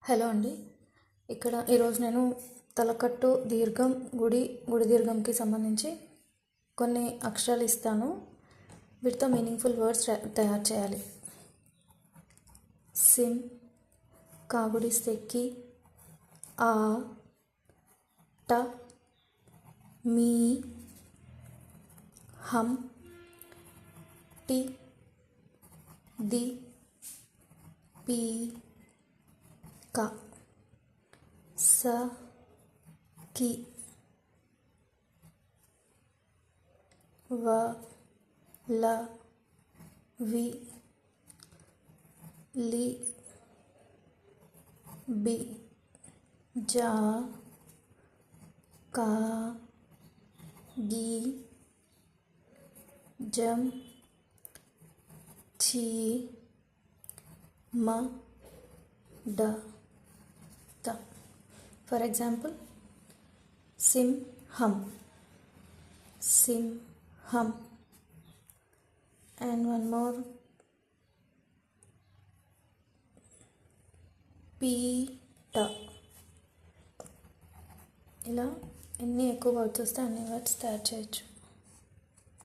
Hello అండి. ఇక్కడ ఈరోజు నేను తలకట్టు దీర్ఘం, గుడి దీర్ఘంకి సంబంధించి కొన్ని అక్షరాలు ఇస్తాను. వీటితో మీనింగ్ఫుల్ వర్డ్స్ తయారు చేయాలి. సిమ్, కాగుడిస్తే కి, ఆ, ట, మీ, హం, టి, ది, పి, క, స, కి, వ, ల, వి, లి, బి, జ, క, గి, జం, చి, మ, డ, త. For example, simham, simham, and one more, pita. ఇలా ఎన్ని ఎక్కువ వర్డ్స్ వస్తే అన్ని వర్డ్స్ తయారు చేయొచ్చు.